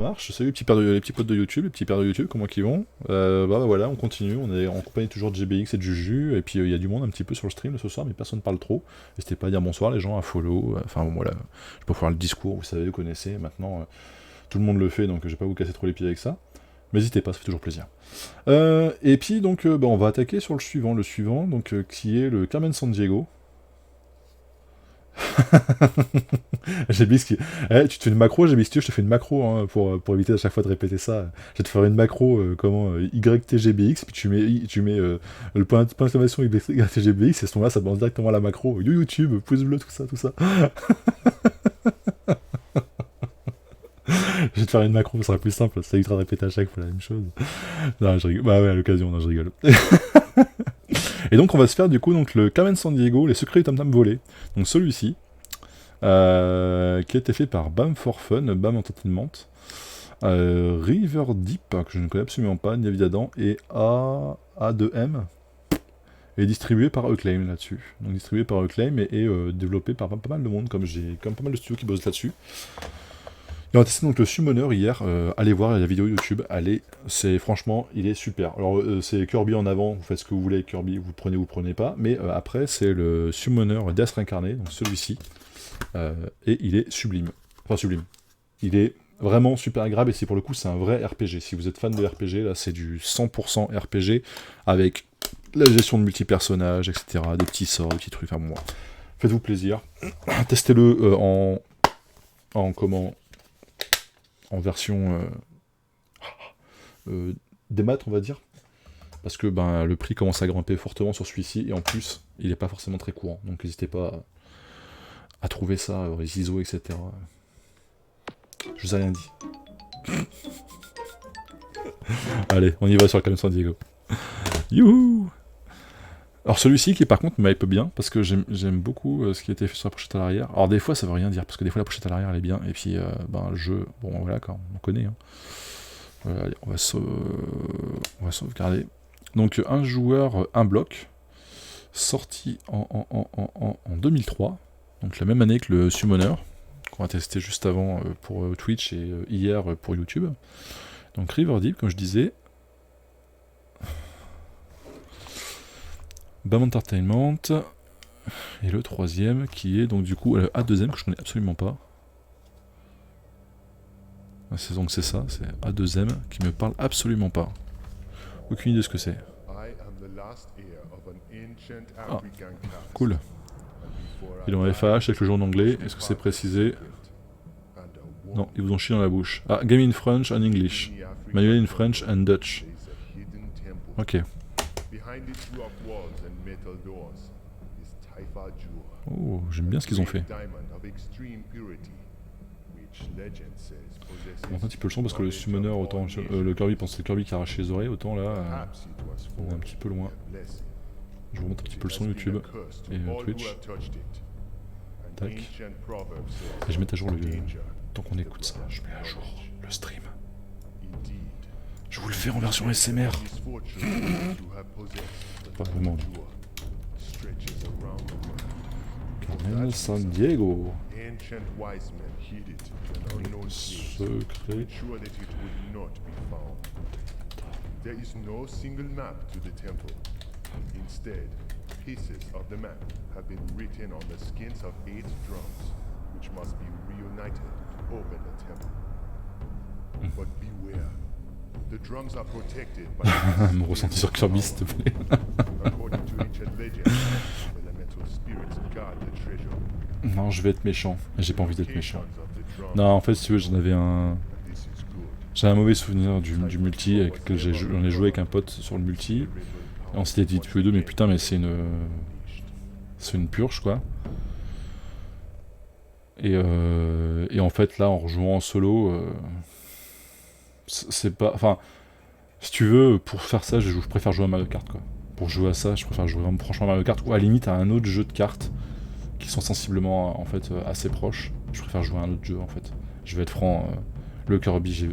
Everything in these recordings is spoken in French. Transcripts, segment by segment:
Marche, salut les petits potes de YouTube, les petits pères de YouTube, comment ils vont? Voilà, on continue, on est en compagnie toujours de GBX et de Juju, et puis il y a du monde un petit peu sur le stream ce soir, mais personne parle trop. N'hésitez pas à dire bonsoir les gens, à follow, enfin bon voilà, je peux faire le discours, vous savez, vous connaissez, maintenant tout le monde le fait, donc je vais pas vous casser trop les pieds avec ça. Mais n'hésitez pas, ça fait toujours plaisir. Et puis donc on va attaquer sur le suivant donc qui est le Carmen Sandiego. GBX qui... tu te fais une macro, GBX, si tu veux, je te fais une macro hein, pour éviter à chaque fois de répéter ça. Je vais te faire une macro, YTGBX, puis tu mets le point d'exclamation YTGBX, et à ce moment-là, ça balance directement à la macro. YouTube, pouce bleu, tout ça, tout ça. Je vais te faire une macro, ça sera plus simple, ça évitera de répéter à chaque fois la même chose. Non, je rigole. Bah ouais, à l'occasion, non, je rigole. Et donc, on va se faire du coup donc, le Carmen Sandiego, les secrets du Tam Tam volé. Donc, celui-ci. Qui a été fait par BAM for Fun, BAM Entertainment, River Deep, que je ne connais absolument pas, ni Adam, et A2M, et distribué par Acclaim là-dessus. Donc distribué par Acclaim et développé par pas mal de monde, comme pas mal de studios qui bossent là-dessus. Et on a testé donc le Summoner hier, allez voir la vidéo YouTube, allez, franchement, il est super. Alors c'est Kirby en avant, vous faites ce que vous voulez avec Kirby, vous prenez pas, mais après c'est le Summoner Death Reincarné, donc celui-ci. Et il est sublime. Enfin sublime. Il est vraiment super agréable et c'est pour le coup c'est un vrai RPG. Si vous êtes fan de RPG, là c'est du 100% RPG avec la gestion de multi-personnages, etc. Des petits sorts, des petits trucs. Enfin bon, faites-vous plaisir. Testez-le en version des maths on va dire. Parce que le prix commence à grimper fortement sur celui-ci et en plus il n'est pas forcément très courant. Donc n'hésitez pas à trouver ça, les ISO, etc. Je vous ai rien dit. Allez, on y va sur le Carmen Sandiego. Youhou! Alors celui-ci qui par contre m'hype bien, parce que j'aime beaucoup ce qui a été fait sur la pochette à l'arrière. Alors des fois ça veut rien dire, parce que des fois la pochette à l'arrière elle est bien, et puis le jeu, bon voilà, quand on connaît. Hein. Voilà, allez, on va sauvegarder. Donc un joueur, un bloc, sorti en 2003, donc la même année que le Summoner, qu'on va tester juste avant pour Twitch et hier pour YouTube. Donc River Deep, comme je disais. BAM Entertainment. Et le troisième qui est donc du coup A2M que je connais absolument pas. Donc c'est ça, c'est A2M qui me parle absolument pas. Aucune idée de ce que c'est. Ah, cool. Il est en FAH avec le jeu en anglais, est-ce que c'est précisé? Non, ils vous ont chié dans la bouche. Ah, game in French and English. Manual in French and Dutch. Ok. Oh, j'aime bien ce qu'ils ont fait. On entend un petit peu le son parce que le Summoner, autant le Kirby, pense que c'est Kirby qui a arraché les oreilles, autant là, on est un petit peu loin. Je vous remonte un petit peu le son YouTube et Twitch. Tac. Et je mets à jour le... Tant qu'on écoute ça, je mets à jour le stream. Je vous le fais en version SMR. Pas vraiment. Carmen Sandiego. Secret. There is no single map to the temple. Instead, pieces of the map have been written on the skins of 8 drums, which must be reunited to open the temple. But beware, the drums are protected by Mon ressenti sur Kirby, s'il te plaît. according to ancient legends, elemental spirits guard the treasure. Non, je vais être méchant. J'ai pas envie d'être méchant. Non, en fait, si tu veux, j'avais un mauvais souvenir du multi, j'en ai joué avec un pote sur le multi. Et on s'était dit tous les deux, mais putain, mais c'est une purge, quoi. Et en fait, là, en rejouant en solo, c'est pas... Enfin, si tu veux, pour faire ça, je préfère jouer à Mario Kart, quoi. Pour jouer à ça, je préfère jouer franchement à Mario Kart, ou à la limite à un autre jeu de cartes, qui sont sensiblement, en fait, assez proches. Je préfère jouer à un autre jeu, en fait. Je vais être franc, le Kirby,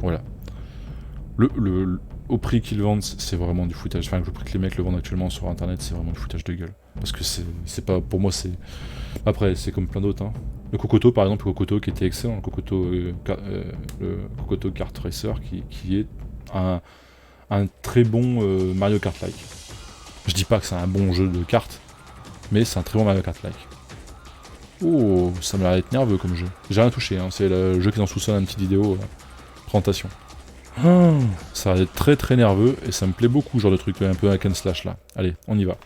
voilà. Au prix qu'ils vendent, c'est vraiment du foutage. Enfin, le prix que les mecs le vendent actuellement sur internet, c'est vraiment du foutage de gueule. Parce que c'est pas... Pour moi, c'est... Après, c'est comme plein d'autres, hein. Le Kokoto, par exemple, le Kokoto qui était excellent, le Kokoto Kart Racer, qui est un très bon Mario Kart-like. Je dis pas que c'est un bon jeu de cartes, mais c'est un très bon Mario Kart-like. Oh, ça m'a l'air d'être nerveux comme jeu. J'ai rien touché, hein. C'est le jeu qui est dans le sous-sol, une petite vidéo, présentation. Oh, ça va être très très nerveux, et ça me plaît beaucoup, ce genre de truc un peu hack and slash là. Allez, on y va.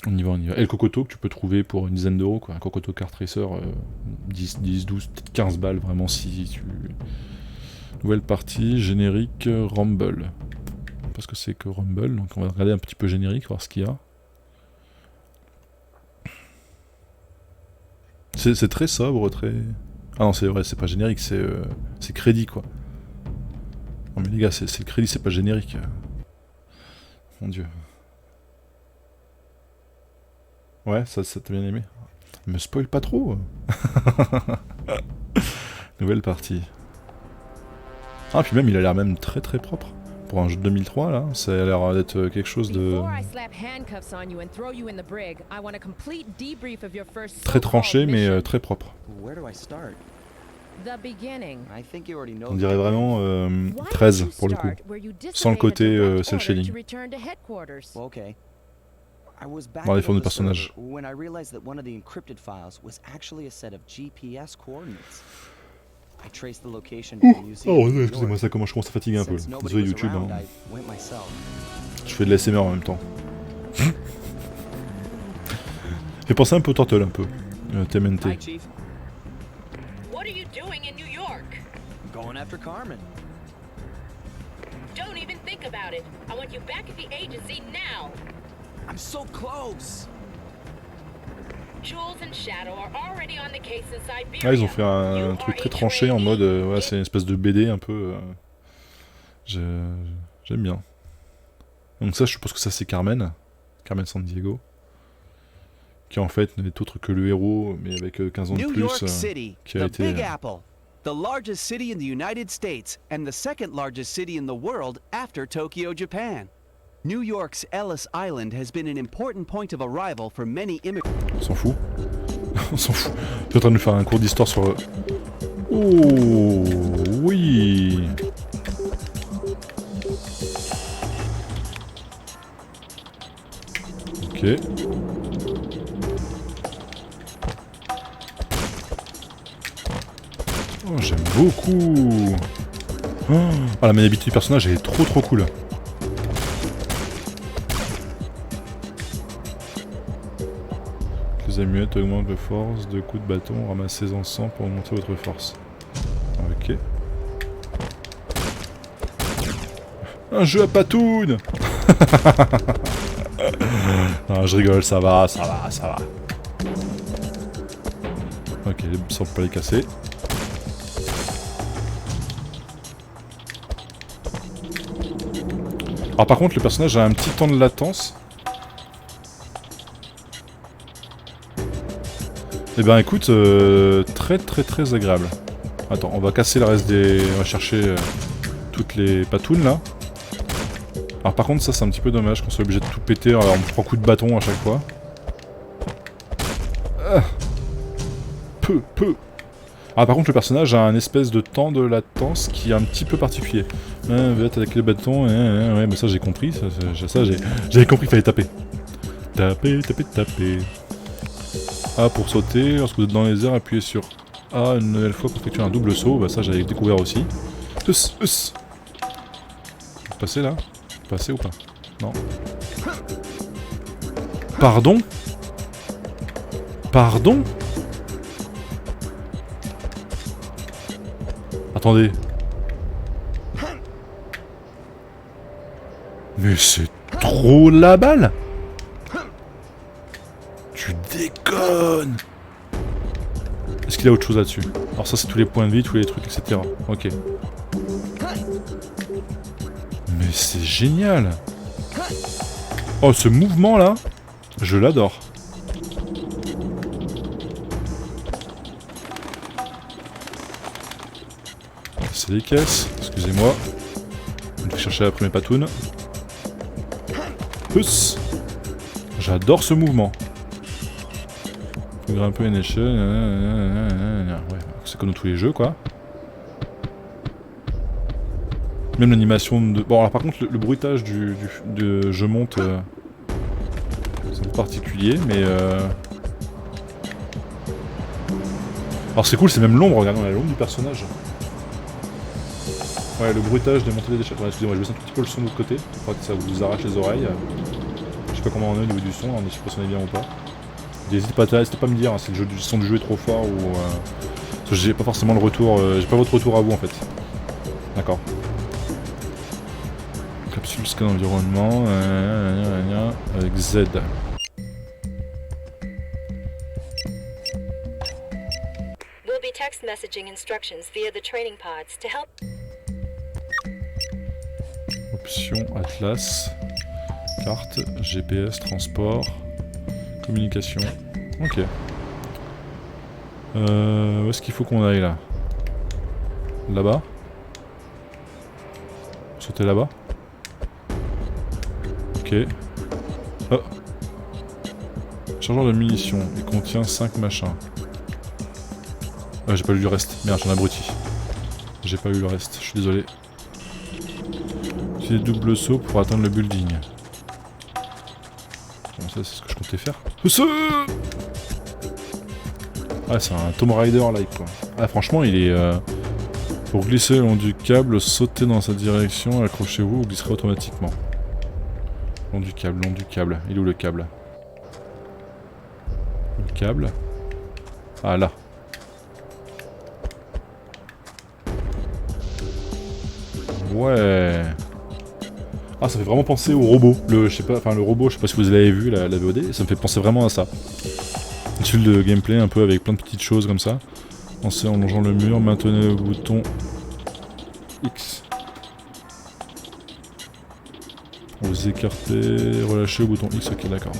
On y va, on y va. Et le Kokoto que tu peux trouver pour une dizaine d'euros, quoi. Un Kokoto Kart Racer, 10, 12, peut-être 15 balles, vraiment, si tu... Nouvelle partie, générique, Rumble. Parce que c'est que Rumble, donc on va regarder un petit peu générique, voir ce qu'il y a. C'est très sobre, très... Ah non, c'est vrai, c'est pas générique, c'est crédit, quoi. Non mais les gars, c'est le crédit, c'est pas générique. Mon dieu. Ouais, ça t'a bien aimé. Me spoil pas trop. Nouvelle partie. Ah, puis même, il a l'air même très très propre. Pour un jeu de 2003, là, ça a l'air d'être quelque chose de... Très tranché, mais très propre. On dirait vraiment 13, pour le coup. Sans le côté cel shading. Dans les formes de personnages. Oh non, excusez-moi, ça commence, je commence à fatiguer un peu. Désolé YouTube, hein. Je fais de l'ASMR en même temps. Fait penser un peu au Turtle, un peu. TMNT. I'm so close. Ah, ils ont fait un truc très tranché en mode, ouais, c'est une espèce de BD un peu. J'aime bien. Donc ça, je suppose que ça c'est Carmen San Diego, qui en fait n'est autre que le héros, mais avec 15 ans de plus, qui a été... The largest city in the United States and the second largest city in the world after Tokyo, Japan. New York's Ellis Island has been an important point of arrival for many immigrants. On s'en fout. On s'en fout. Je suis en train de nous faire un cours d'histoire sur... Oh, oui. Ok. Oh, j'aime beaucoup. Oh, la maniabilité du personnage, elle est trop trop cool. Les amulettes augmentent la force de coups de bâton, ramassez-en 100 pour augmenter votre force. Ok. Un jeu à patoune. Non, je rigole, ça va, ça va, ça va. Ok, ça on peut pas les casser. Alors par contre, le personnage a un petit temps de latence. Eh ben écoute, très très très agréable. Attends, on va casser le reste des... On va chercher toutes les patounes là. Alors par contre ça c'est un petit peu dommage qu'on soit obligé de tout péter, alors on prend coup de bâton à chaque fois. Peu. Ah par contre le personnage a un espèce de temps de latence qui est un petit peu particulier. Va attaquer le bâton, ouais mais ça j'ai compris, j'avais compris qu'il fallait taper. Taper. A pour sauter, lorsque vous êtes dans les airs, appuyez sur A une nouvelle fois pour effectuer un double saut, bah ça j'avais découvert aussi. Passer là? Passer ou pas? Non. Pardon? Pardon? Attendez. Mais c'est trop la balle! Tu déconnes! Est-ce qu'il a autre chose là-dessus? Alors ça c'est tous les points de vie, tous les trucs, etc. Ok. Mais c'est génial! Oh ce mouvement là, je l'adore. C'est les caisses, excusez-moi. Je vais chercher la première patoune. Pousse! J'adore ce mouvement. Faut grimper une échelle. Ouais, c'est comme dans tous les jeux, quoi. Même l'animation de... Bon, alors par contre, le bruitage de je monte... c'est un peu particulier, mais... Alors c'est cool, c'est même l'ombre, regardez, on a l'ombre du personnage. Ouais, le bruitage des montées d'échelle. Ouais, excusez-moi, je baisse un tout petit peu le son de l'autre côté, pour pas que ça vous arrache les oreilles. Je sais pas comment on est au niveau du son, on est sûr que ça est bien ou pas. N'hésitez pas à me dire hein, si le son du jeu est trop fort ou... parce que j'ai pas forcément le retour, j'ai pas votre retour à vous en fait. D'accord. Capsule scan environnement, avec Z. We'll be text messaging instructions via the training pods to help. Option Atlas, carte, GPS, transport, communication. Ok. Où est-ce qu'il faut qu'on aille là? Là-bas? Sauter là-bas? Ok. Oh. Chargeur de munitions. Il contient 5 machins. Ah, j'ai pas lu le reste. Merde, j'en ai abruti. J'ai pas lu le reste, je suis désolé. J'ai double saut pour atteindre le building. Bon, ça, c'est ce que je comptais faire. Ah, c'est un Tomb Raider-like, quoi. Ah, franchement, il est... Pour glisser le long du câble, sautez dans sa direction, accrochez-vous, vous glisserez automatiquement. Long du câble, long du câble. Il est où le câble? Le câble. Ah, là. Ouais. Ah, ça fait vraiment penser au robot. Le robot, je sais pas si vous l'avez vu, la VOD, ça me fait penser vraiment à ça. Une suite de gameplay un peu avec plein de petites choses comme ça. Lancez en longeant le mur, maintenez le bouton X. Vous écartez, relâchez le bouton X, ok d'accord.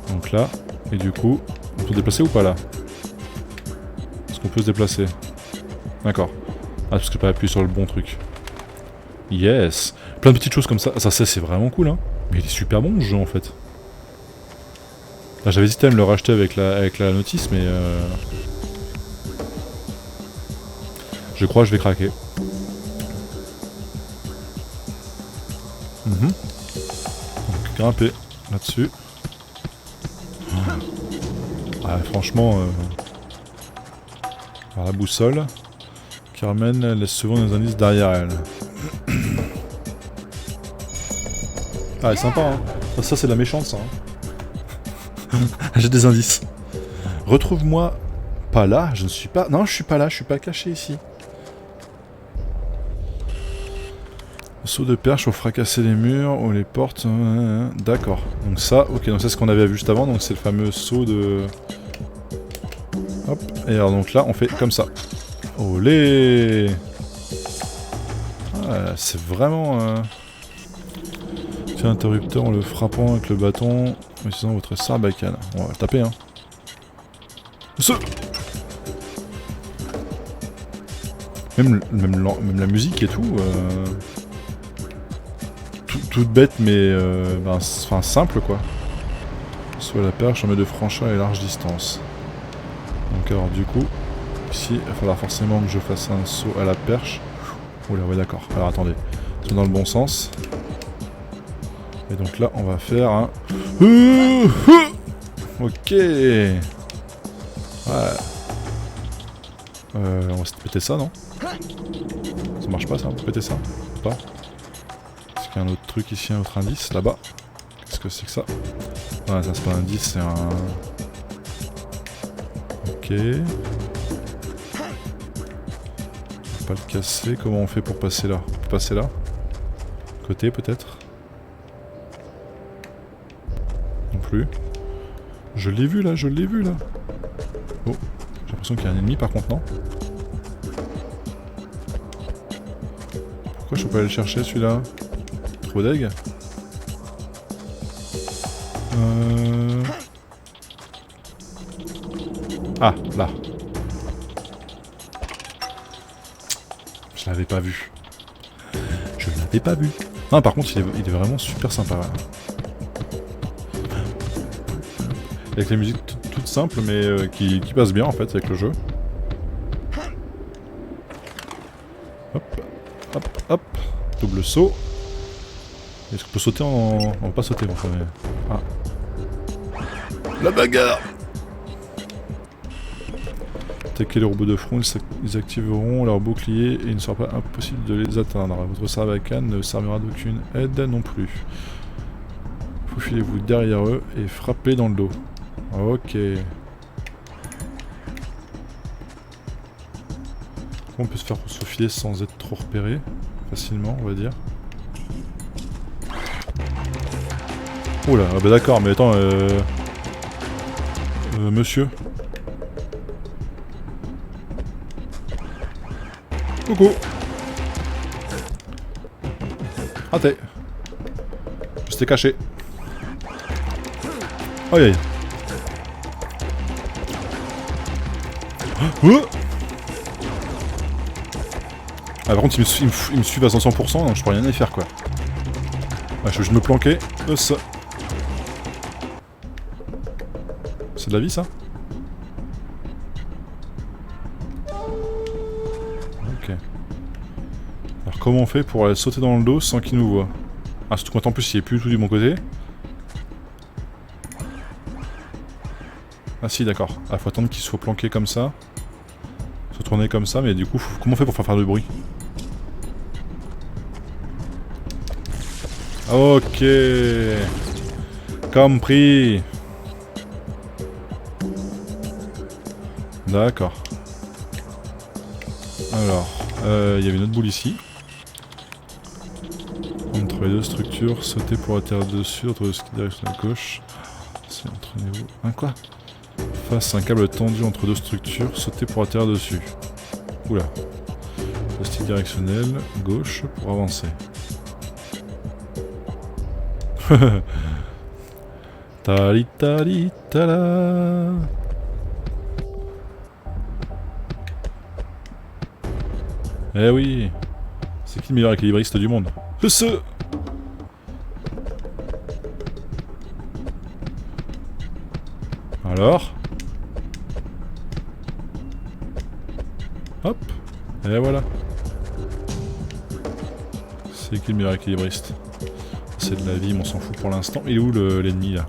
Donc là, et du coup, on peut se déplacer ou pas là? Est-ce qu'on peut se déplacer? D'accord. Ah, parce que j'ai pas appuyé sur le bon truc. Yes! Plein de petites choses comme ça. Ça c'est vraiment cool, hein. Mais il est super bon ce jeu en fait. Là, j'avais hésité à me le racheter avec la notice, mais je crois que je vais craquer. Donc, grimper là-dessus. Ah, franchement, par la boussole, Carmen laisse souvent des indices derrière elle. Ah, elle est sympa, hein. Ça c'est de la méchante, ça. Hein. J'ai des indices. Retrouve-moi pas là, je ne suis pas... Non, je suis pas là, je suis pas caché ici. Saut de perche pour fracasser les murs ou les portes. D'accord. Donc ça, ok, donc ça c'est ce qu'on avait vu juste avant, donc c'est le fameux saut de... Hop, et alors donc là on fait comme ça. Olé! Ah, c'est vraiment... Tiens, interrupteur en le frappant avec le bâton, en utilisant votre sarbacane. On va le taper, hein. Même la musique et tout... toute bête, mais simple, quoi. Soit la perche en met de franchir à large distance. Donc alors du coup, ici, il va falloir forcément que je fasse un saut à la perche. Oula, ouais d'accord. Alors attendez, c'est dans le bon sens. Et donc là, on va faire un... Ok. Ouais. On va se péter ça, non? Ça marche pas ça, on peut péter ça? Pas. Est-ce qu'il y a un autre truc ici, un autre indice, là-bas? Qu'est-ce que c'est que ça? Ah, ça c'est pas un indice, c'est un... Ok. On va pas le casser, comment on fait pour passer là? On peut passer là? Côté peut-être? Non plus. Je l'ai vu là, je l'ai vu là. Oh, j'ai l'impression qu'il y a un ennemi par contre, non? Pourquoi je peux pas aller le chercher celui-là? Trop deg. Ah, là. Je l'avais pas vu. Je l'avais pas vu. Non, par contre, il est vraiment super sympa. Là. Avec la musique toute simple, mais qui passe bien en fait avec le jeu. Hop, hop, hop. Double saut. Est-ce qu'on peut sauter en... On va pas sauter, enfin, mais... Ah. La bagarre! Attaquer les robots de front, ils activeront leur bouclier et il ne sera pas impossible de les atteindre. Votre Sarbacane ne servira d'aucune aide non plus. Faufilez-vous derrière eux et frappez dans le dos. Ok. On peut se faire se faufiler sans être trop repéré facilement, on va dire. Oula, ah bah d'accord, mais attends, monsieur. Coucou. Raté. J'étais caché. Aïe aïe. Oh ah, par contre, ils me suivent à 100%, donc je peux rien y faire quoi. Ah, je vais juste me planquer. Ça. C'est de la vie ça? Ok. Alors comment on fait pour aller sauter dans le dos sans qu'ils nous voient? Ah, surtout quand en plus il est plus du tout du bon côté. Ah si, d'accord. Ah, faut attendre qu'il soit planqué comme ça. Se tourner comme ça, mais du coup, comment on fait pour faire du bruit? Ok. Compris. D'accord. Alors, il y avait une autre boule ici. Entre les deux structures, sauter pour atterrir dessus, entre le ski direction à gauche. C'est entraînez-vous. Hein, quoi? Face à un câble tendu entre deux structures, sauter pour atterrir dessus. Oula. Le stick directionnel, gauche pour avancer. Tali tali tala. Eh oui. C'est qui le meilleur équilibriste du monde? Ce. Alors. Hop. Et voilà. C'est qui le meilleur équilibriste? C'est de la vie, mais on s'en fout pour l'instant. Il est où l'ennemi là?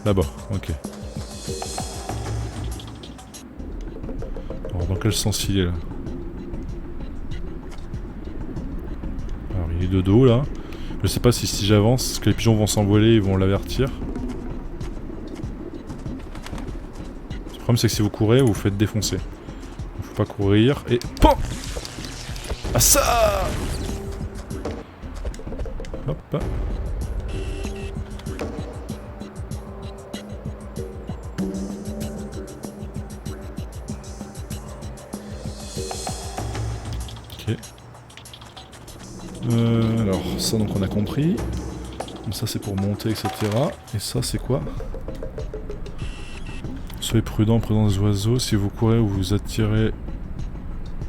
Là-bas, ok. Alors dans quel sens il est là? Alors il est de dos là. Je sais pas si j'avance, que les pigeons vont s'envoler, ils vont l'avertir. Le problème c'est que si vous courez, vous vous faites défoncer. Donc, faut pas courir et... POM! Ah ça! Hop. Ok. Alors ça donc on a compris. Donc ça c'est pour monter etc. Et ça c'est quoi? Soyez prudent en prenant des oiseaux. Si vous courez ou vous attirez...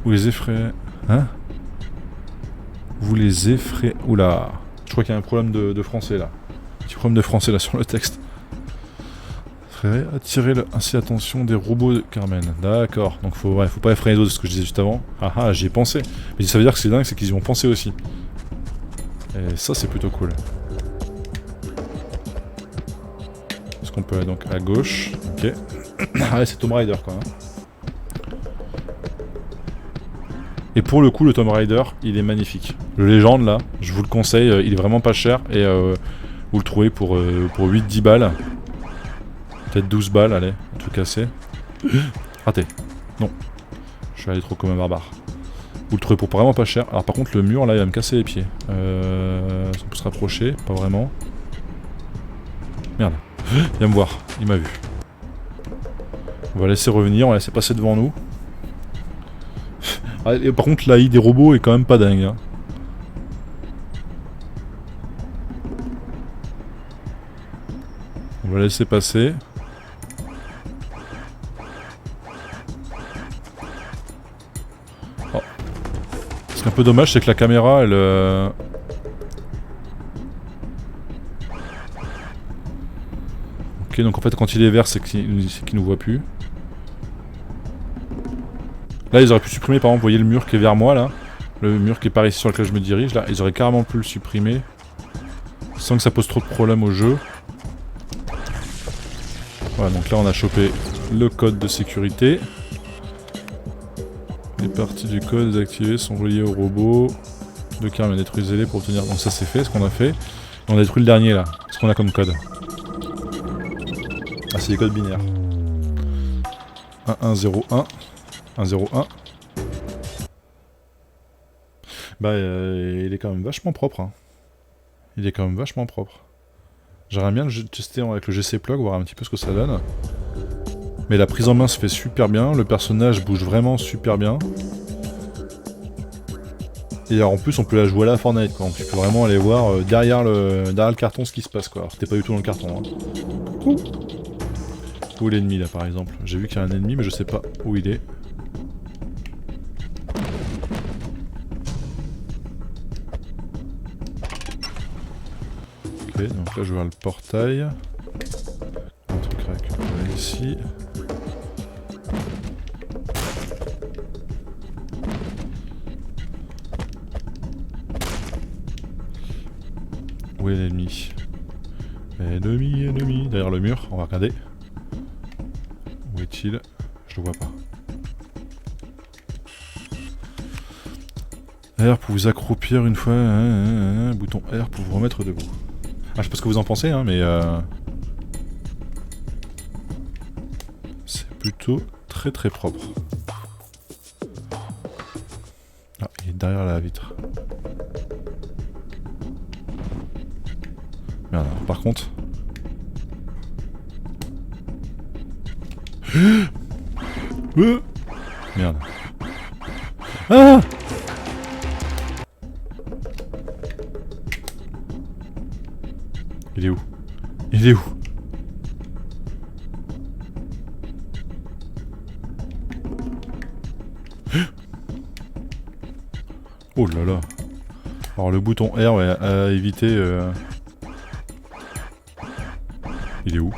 Ou les effrayez... Hein? Vous les effrayez... Oula. Je crois qu'il y a un problème de français là. Petit problème de français là sur le texte. Attirer ainsi l'attention des robots de Carmen. D'accord. Donc faut pas effrayer les autres, c'est ce que je disais juste avant. Ah ah, j'y ai pensé. Mais ça veut dire que c'est dingue, c'est qu'ils y ont pensé aussi. Et ça c'est plutôt cool. Est-ce qu'on peut aller donc à gauche? Ok. Ah c'est Tomb Raider quoi. Et pour le coup le Tomb Raider il est magnifique. Le Légende là, je vous le conseille, il est vraiment pas cher et vous le trouvez pour 8-10 balles. Peut-être 12 balles, allez, tout casser. Raté. Non. Je suis allé trop comme un barbare. Vous le trouvez pour vraiment pas cher. Alors par contre le mur là il va me casser les pieds. On peut se rapprocher, pas vraiment. Merde. Il vient me voir, il m'a vu. On va laisser revenir, on va laisser passer devant nous. Ah, et par contre l'AI des robots est quand même pas dingue. Hein. On va laisser passer. Oh. Ce qui est un peu dommage, c'est que la caméra, elle... Ok, donc en fait quand il est vert c'est qu'il nous voit plus. Là ils auraient pu supprimer par exemple, vous voyez le mur qui est vers moi là. Le mur qui est par ici sur lequel je me dirige là. Ils auraient carrément pu le supprimer. Sans que ça pose trop de problèmes au jeu. Voilà, donc là on a chopé le code de sécurité. Les parties du code désactivées sont reliées au robot. De carrément détruisez-les pour obtenir... Donc ça c'est fait, ce qu'on a fait. Et on a détruit le dernier là. Ce qu'on a comme code. Ah c'est des codes binaires. 1101. 101. Bah il est quand même vachement propre. Hein. Il est quand même vachement propre. J'aimerais bien le tester avec le GC Plug, voir un petit peu ce que ça donne. Mais la prise en main se fait super bien, le personnage bouge vraiment super bien. Et alors, en plus on peut la jouer à la Fortnite quoi, tu peux vraiment aller voir derrière le carton ce qui se passe quoi, alors t'es pas du tout dans le carton. Hein. Où est l'ennemi là par exemple? J'ai vu qu'il y a un ennemi mais je sais pas où il est. Ok, donc là je vais voir le portail. Un truc à récupérer ici. Où est l'ennemi? Ennemi, derrière le mur, on va regarder. Où est-il? Je le vois pas. R pour vous accroupir une fois, bouton R pour vous remettre debout. Ah, je sais pas ce que vous en pensez, hein, mais c'est plutôt très très propre. Ah, il est derrière la vitre. Merde, par contre... Merde. Ah! Il est où? Il est où? Oh là là. Alors le bouton R ouais, à éviter... Il est où?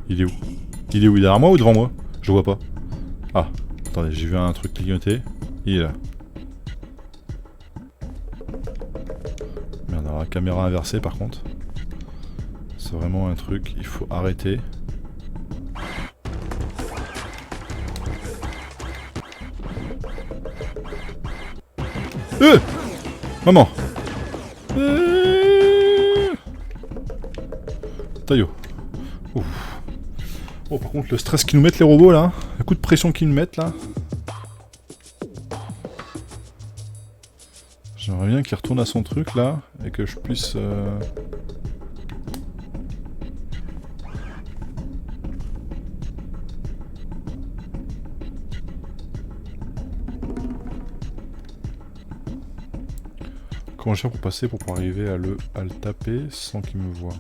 Il est où? Il est où? Il est derrière moi ou devant moi? Je vois pas. Ah, attendez, j'ai vu un truc clignoter. Il est là. Merde, alors la caméra inversée par contre. C'est vraiment un truc, il faut arrêter. Maman. Taillot. Ouf. Oh par contre le stress qu'ils nous mettent les robots là, le coup de pression qu'ils nous mettent là. J'aimerais bien qu'il retourne à son truc là et que je puisse... Comment je fais pour passer pour pouvoir arriver à le taper sans qu'il me voie?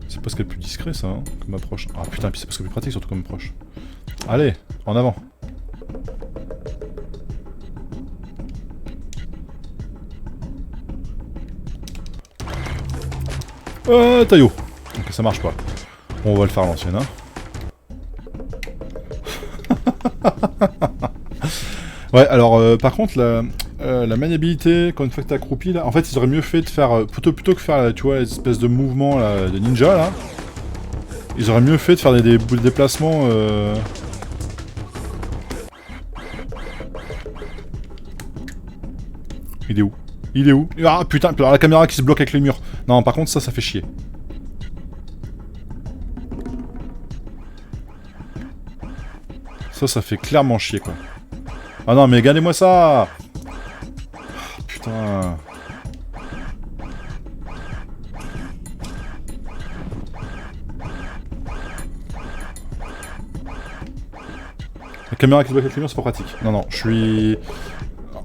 C'est pas ce qu'il y a de plus discret ça, hein, comme approche. Ah putain, puis c'est pas ce qu'il y a de plus pratique surtout comme approche. Allez, en avant. Taillot. Ok, ça marche pas. Bon, on va le faire à l'ancienne, hein. Ouais, alors par contre la maniabilité, quand une fois que t'es accroupi là, en fait ils auraient mieux fait de faire, plutôt que faire, tu vois, l'espèce de mouvement là, de ninja là, ils auraient mieux fait de faire des déplacements Il est où? Il est où? Ah putain, alors la caméra qui se bloque avec les murs. Non, par contre ça fait chier. Ça fait clairement chier quoi. Ah non mais gagnez-moi ça. Oh, putain. La caméra qui se bloque avec les murs c'est pas pratique. Non non, je suis...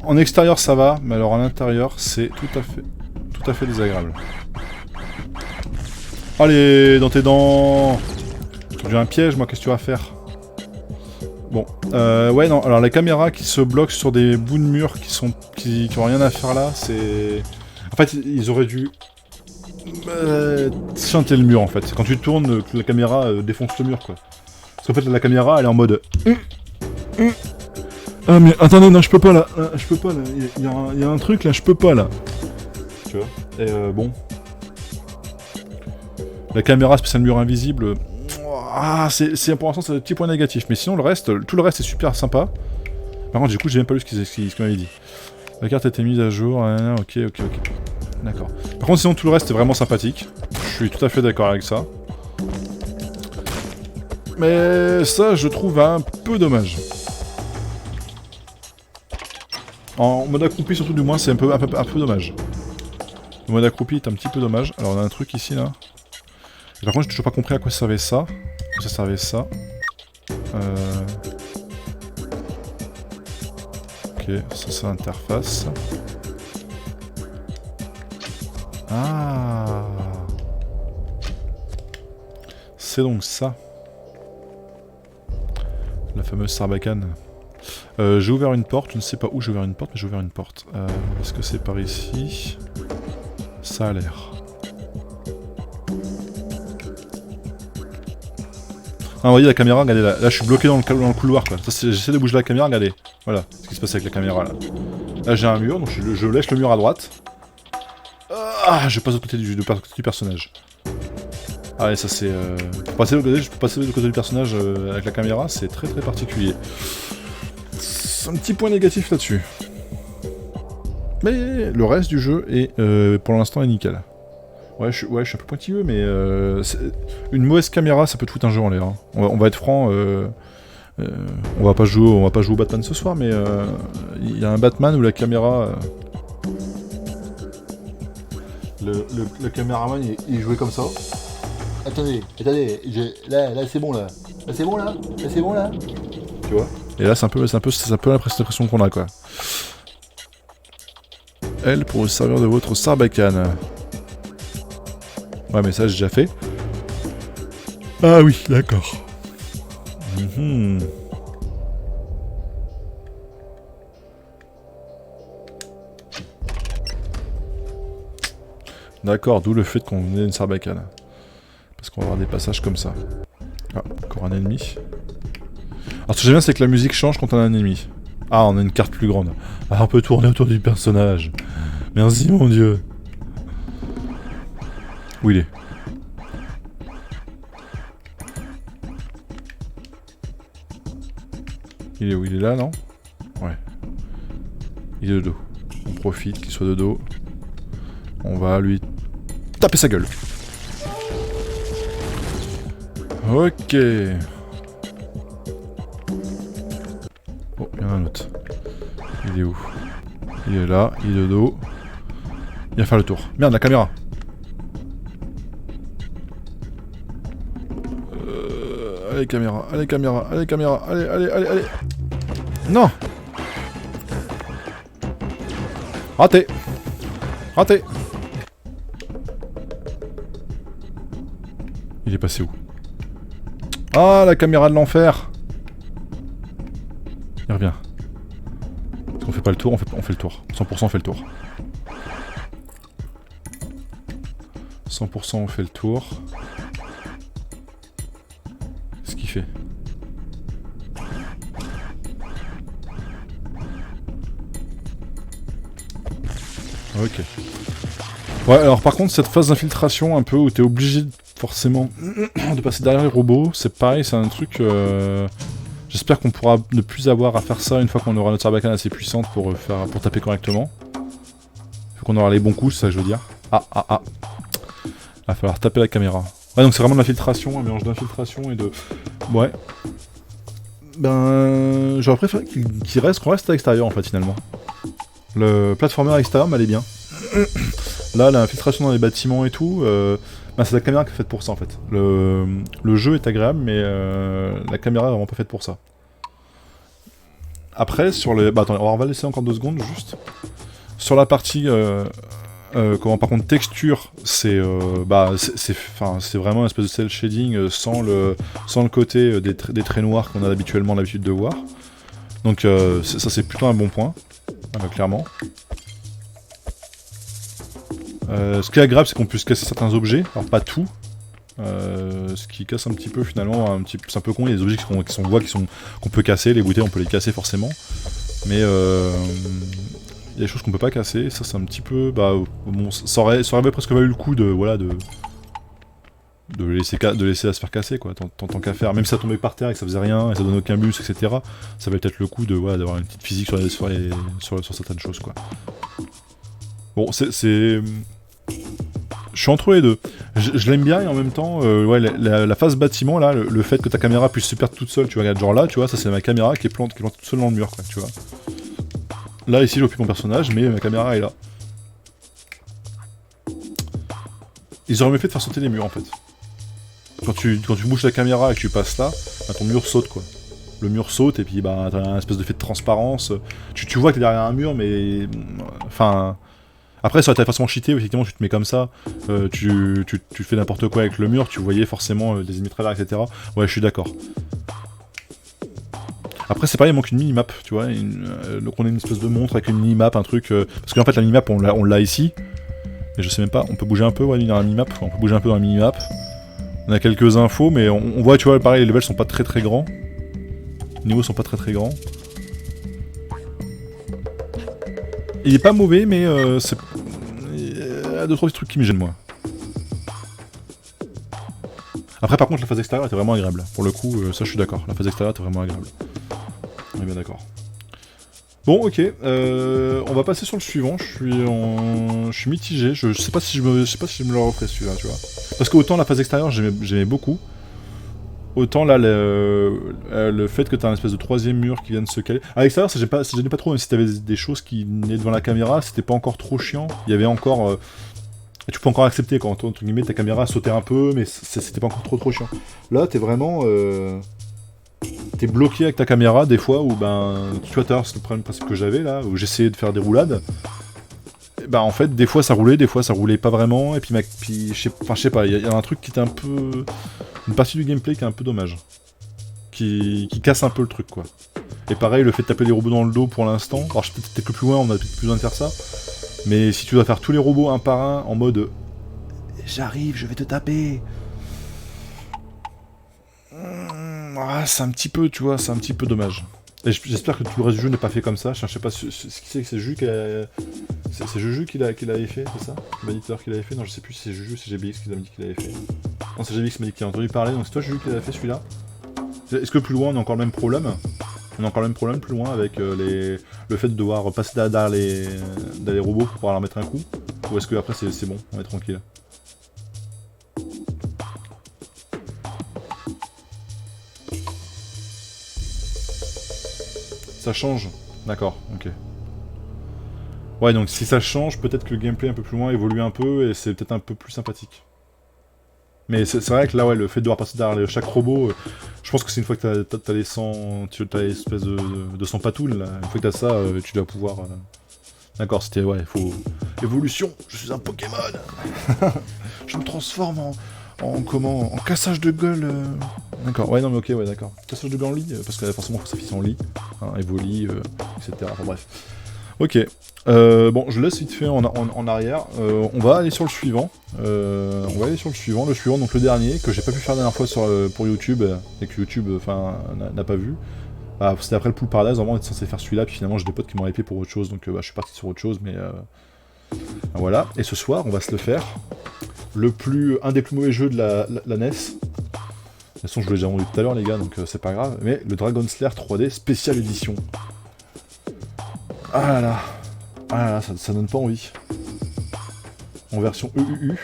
En extérieur ça va, mais alors à l'intérieur c'est tout à fait désagréable. Allez, dans tes dents. J'ai un piège moi, qu'est-ce que tu vas faire? Bon, ouais, non, alors la caméra qui se bloque sur des bouts de mur qui ont rien à faire là, c'est... En fait, ils auraient dû... chanter le mur, en fait. Quand tu tournes, la caméra défonce le mur, quoi. Parce qu'en fait, la caméra, elle est en mode... Ah, mais attendez, non, je peux pas, là. Je peux pas, là. Il y a un truc, là, je peux pas, là. Tu vois. Et bon... La caméra spéciale mur invisible... Ah, c'est pour l'instant, c'est un petit point négatif. Mais sinon, tout le reste est super sympa. Par contre, du coup, j'ai même pas lu ce qu'il m'avait dit. La carte a été mise à jour. Ok. D'accord. Par contre, sinon, tout le reste est vraiment sympathique. Je suis tout à fait d'accord avec ça. Mais ça, je trouve un peu dommage. En mode accroupi, surtout, du moins, c'est un peu dommage. Le mode accroupi est un petit peu dommage. Alors, on a un truc ici, là. Et par contre, j'ai toujours pas compris à quoi servait ça. Ça servait ça. Ok, ça c'est l'interface. Ah. C'est donc ça. La fameuse sarbacane. J'ai ouvert une porte, je ne sais pas où j'ai ouvert une porte, mais j'ai ouvert une porte. Est-ce que c'est par ici? Ça a l'air. Ah, vous voyez la caméra, regardez là, je suis bloqué dans le couloir quoi. J'essaie de bouger la caméra, regardez. Voilà ce qui se passe avec la caméra là. Là j'ai un mur, donc je lèche le mur à droite. Ah, je passe au côté du personnage. Ah et ça c'est... Pour passer de côté du personnage avec la caméra, c'est très particulier. C'est un petit point négatif là-dessus. Mais le reste du jeu est pour l'instant est nickel. Ouais, je suis un peu pointilleux, mais une mauvaise caméra, ça peut tout foutre un jeu en l'air. Hein. On va être franc, on va pas jouer au Batman ce soir, mais il y a un Batman où la caméra, le caméraman il jouait comme ça. Attendez, là c'est bon là, c'est bon là, tu vois. Et là c'est un peu l'impression qu'on a quoi. Elle pour le serveur de votre Sarbacane. Ouais mais ça j'ai déjà fait. Ah oui, d'accord. D'accord, d'où le fait qu'on ait une Sarbacane. Parce qu'on va avoir des passages comme ça. Ah, encore un ennemi. Alors ce que j'aime bien c'est que la musique change quand on a un ennemi. Ah, on a une carte plus grande. Ah, on peut tourner autour du personnage. Merci mon dieu. Où il est? Il est où? Il est là, non? Ouais. Il est de dos. On profite qu'il soit de dos. On va lui taper sa gueule. Ok. Oh, il y en a un autre. Il est où? Il est là, il est de dos. Il va faire le tour. Merde, la caméra. Allez caméra, allez. Non. Raté. Il est passé où? Ah, la caméra de l'enfer. Il revient. Est-ce qu'on fait pas le tour? On fait le tour. 100% on fait le tour. 100% on fait le tour. Qu'est-ce qu'il fait? Ok. Ouais, alors par contre, cette phase d'infiltration un peu où t'es obligé forcément de passer derrière les robots, c'est pareil, c'est un truc... J'espère qu'on pourra ne plus avoir à faire ça une fois qu'on aura notre Sarbacane assez puissante pour taper correctement. Faut qu'on aura les bons coups, c'est ça que je veux dire. Ah. Va falloir taper la caméra. Ouais, donc c'est vraiment de l'infiltration, un mélange d'infiltration et de... Ouais. Ben... J'aurais préféré qu'on reste à l'extérieur en fait finalement. Le platformer à l'extérieur m'allait bien. Là, l'infiltration dans les bâtiments et tout, ben c'est la caméra qui est faite pour ça en fait. Le jeu est agréable, mais la caméra est vraiment pas faite pour ça. Après, sur les... Bah attendez, on va laisser encore 2 secondes juste. Sur la partie Par contre, texture, c'est vraiment une espèce de cel shading sans le côté des traits noirs qu'on a habituellement l'habitude de voir. Donc ça c'est plutôt un bon point, clairement. Ce qui est agréable, c'est qu'on puisse casser certains objets, alors pas tout. Ce qui casse un petit peu finalement, c'est un peu con, il y a des objets qu'on peut casser, les bouteilles on peut les casser forcément. Mais il y a des choses qu'on peut pas casser, ça c'est un petit peu... bon, ça aurait presque valu le coup de laisser à se faire casser quoi, tant qu'à faire. Même si ça tombait par terre et que ça faisait rien, et ça donnait aucun bus, etc. Ça valait peut-être le coup d'avoir une petite physique sur certaines choses quoi. Bon, je suis entre les deux. Je l'aime bien et en même temps, la phase bâtiment là, le fait que ta caméra puisse se perdre toute seule, tu vois, regarde, genre là, tu vois, ça c'est ma caméra qui est plantée toute seule dans le mur quoi, tu vois. Là, ici, j'occupe mon personnage, mais ma caméra est là. Ils auraient mieux fait de faire sauter les murs, en fait. Quand tu bouges la caméra et que tu passes là, ton mur saute, quoi. Le mur saute, et puis t'as un espèce d'effet de transparence. Tu vois que t'es derrière un mur, mais... Enfin... Après, ça aurait été forcément cheaté, effectivement, tu te mets comme ça, tu fais n'importe quoi avec le mur, tu voyais forcément des ennemis travers, etc. Ouais, je suis d'accord. Après c'est pareil, il manque une minimap, tu vois, donc on a une espèce de montre avec une minimap, un truc... parce qu'en fait la minimap on l'a ici, et je sais même pas, on peut bouger un peu, ouais, dans la minimap, on peut bouger un peu dans la minimap. On a quelques infos, mais on voit, tu vois, pareil, les levels sont pas très grands. Les niveaux sont pas très grands. Il est pas mauvais, mais c'est... Il y a 2-3 petits trucs qui me gênent, moi. Après par contre la phase extérieure était vraiment agréable, pour le coup, ça je suis d'accord, la phase extérieure était vraiment agréable. On est bien d'accord. Bon, ok, on va passer sur le suivant. Je suis mitigé. Je sais pas si je me le referai celui-là, tu vois. Parce qu'autant la phase extérieure j'aimais beaucoup, autant là le fait que t'as un espèce de troisième mur qui vient de se caler. À l'extérieur, ça gênait pas trop, même si t'avais des choses qui venaient devant la caméra, c'était pas encore trop chiant. Il y avait encore, tu peux encore accepter quand entre guillemets ta caméra sautait un peu, mais c'était pas encore trop chiant. Là, t'es vraiment t'es bloqué avec ta caméra des fois où tu vois, c'est le problème principe que j'avais là, où j'essayais de faire des roulades. Et en fait des fois ça roulait pas vraiment, et puis je sais pas, il y a un truc qui était un peu... Une partie du gameplay qui est un peu dommage. Qui casse un peu le truc quoi. Et pareil, le fait de taper les robots dans le dos pour l'instant, alors peut-être que plus loin on a peut-être plus besoin de faire ça, mais si tu dois faire tous les robots un par un en mode j'arrive, je vais te taper. C'est un petit peu, tu vois, c'est un petit peu dommage. Et j'espère que tout le reste du jeu n'est pas fait comme ça. Je sais pas ce qui c'est que c'est Juju c'est Juju qui l'avait fait, c'est ça? Il m'a dit tout à l'heure qu'il l'avait fait. Non, je sais plus si c'est Juju ou si c'est GBX qui m'a dit qu'il l'avait fait. Non, c'est GBX qui m'a dit qu'il a entendu parler, donc c'est toi Juju qui l'avait fait celui-là. Est-ce que plus loin on a encore le même problème? On a encore le même problème plus loin avec le fait de devoir passer derrière les robots pour pouvoir leur mettre un coup? Ou est-ce que après c'est bon, on est tranquille? Ça change? D'accord, ok. Ouais, donc si ça change, peut-être que le gameplay un peu plus loin évolue un peu et c'est peut-être un peu plus sympathique. Mais c'est vrai que là, ouais, le fait de devoir passer derrière chaque robot, je pense que c'est une fois que t'as les 100... T'as l'espèce de 100 patoules, là. Une fois que t'as ça, tu dois pouvoir... D'accord, c'était... Ouais, il faut... Évolution, je suis un Pokémon. Je me transforme en cassage de gueule. D'accord, ouais, non, mais ok, ouais, d'accord. Cassage de gueule en lit, parce que forcément, il faut s'afficher en lit. Hein, Evoli, etc. Enfin, bref. Ok. Bon, je laisse vite fait en arrière. On va aller sur le suivant. Le suivant, donc le dernier, que j'ai pas pu faire la dernière fois pour YouTube, et que YouTube n'a pas vu. C'était après le Pool Paradise, vraiment on était censé faire celui-là, puis finalement j'ai des potes qui m'ont hypé pour autre chose, donc je suis parti sur autre chose, mais voilà. Et ce soir, on va se le faire. Un des plus mauvais jeux de la NES. De toute façon, je vous l'ai déjà vendu tout à l'heure, les gars, donc c'est pas grave. Mais le Dragon Slayer 3D Special Edition. Ah là là, ça donne pas envie. En version EUU.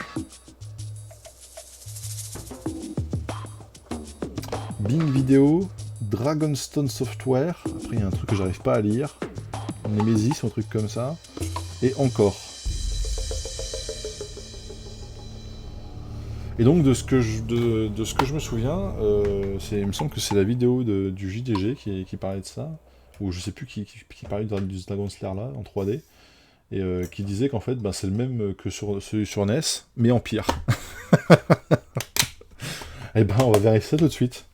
Bing Video, Dragonstone Software. Après, il y a un truc que j'arrive pas à lire. Nemesis, un truc comme ça. Et encore. Et donc, de ce que je me souviens, il me semble que c'est la vidéo du JDG qui parlait de ça. Ou je sais plus qui parlait du Dragon Slayer là, en 3D. et qui disait qu'en fait, c'est le même que celui sur NES, mais en pire. Et on va vérifier ça tout de suite.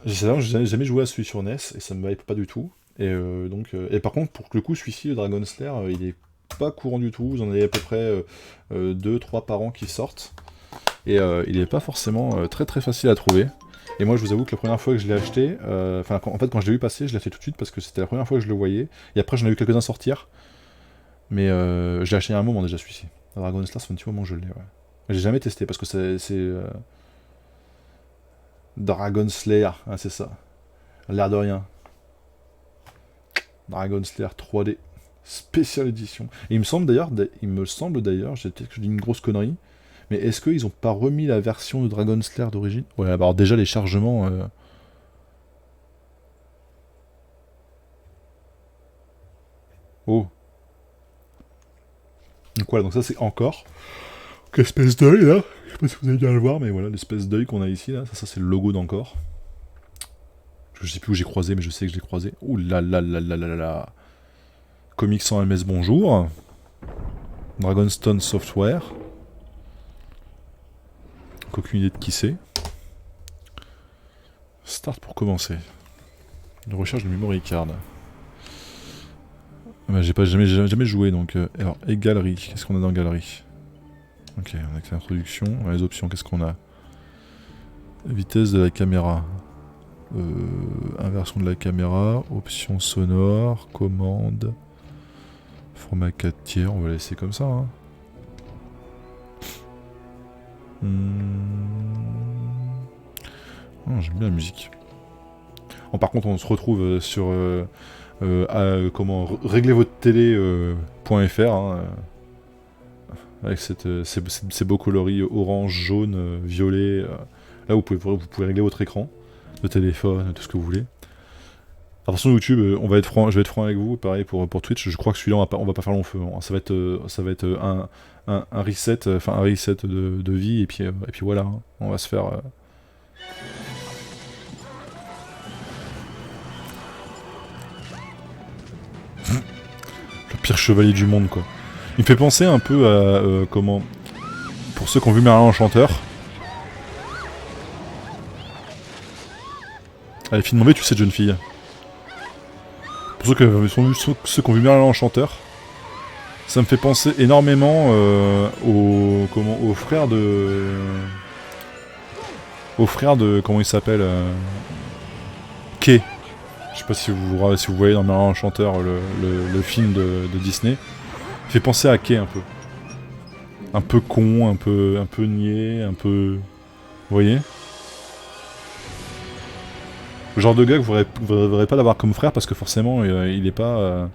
J'ai jamais joué à celui sur NES, et ça me hype pas du tout. Et par contre, pour le coup, celui-ci, le Dragon Slayer, il est pas courant du tout. Vous en avez à peu près 2-3 par an qui sortent. Et il est pas forcément très très facile à trouver. Et moi, je vous avoue que la première fois que je l'ai acheté, quand je l'ai vu passer, je l'ai acheté tout de suite parce que c'était la première fois que je le voyais. Et après, j'en ai eu quelques-uns sortir. Mais je l'ai acheté il y a un moment déjà, celui-ci. Dragon Slayer, ça fait un petit moment que je l'ai, ouais. J'ai jamais testé parce que c'est Dragon Slayer, hein, c'est ça. L'air de rien. Dragon Slayer 3D. Spéciale édition. Et il me semble d'ailleurs, j'ai peut-être que je dis une grosse connerie, mais est-ce qu'ils ont pas remis la version de Dragon Slayer d'origine? Ouais, alors déjà les chargements... Oh. Donc voilà, donc ça c'est encore... Quelle espèce d'œil là. Je sais pas si vous allez bien le voir, mais voilà, l'espèce d'œil qu'on a ici là, ça c'est le logo d'Encore. Je sais plus où j'ai croisé, mais je sais que je l'ai croisé. Ouh là là là là là là là. Comics sans MS, bonjour. Dragonstone Software. Aucune idée de qui c'est. Start pour commencer. Une recherche de memory card. J'ai jamais joué donc. Alors, et galerie. Qu'est-ce qu'on a dans galerie? Ok, on a que l'introduction. Les options, qu'est-ce qu'on a? Vitesse de la caméra. Inversion de la caméra. Options sonores. Commande. Format 4 tiers. On va laisser comme ça. Hein. Oh, j'aime bien la musique. Bon, par contre, on se retrouve sur comment régler votre télé.fr hein, avec ces beaux coloris orange, jaune, violet. Là, vous pouvez régler votre écran de téléphone, tout ce que vous voulez. Attention YouTube, je vais être franc avec vous. Pareil pour Twitch. Je crois que celui-là, on va pas faire long feu. Hein. Ça va être un reset, un reset de vie et puis voilà. Hein. On va se faire. Le pire chevalier du monde, quoi. Il me fait penser un peu à comment. Pour ceux qui ont vu Merlin l'Enchanteur. Allez, filme-moi, tu sais, jeune fille. Pour ceux qui ont vu Merlin l'Enchanteur, ça me fait penser énormément au frère de. Au frère de. Comment il s'appelle Kay. Je sais pas si vous voyez dans Merlin l'Enchanteur le film de Disney. Il fait penser à Kay un peu. Un peu con, un peu niais, un peu. Vous voyez? Le genre de gars que vous ne pas l'avoir comme frère parce que forcément il est pas.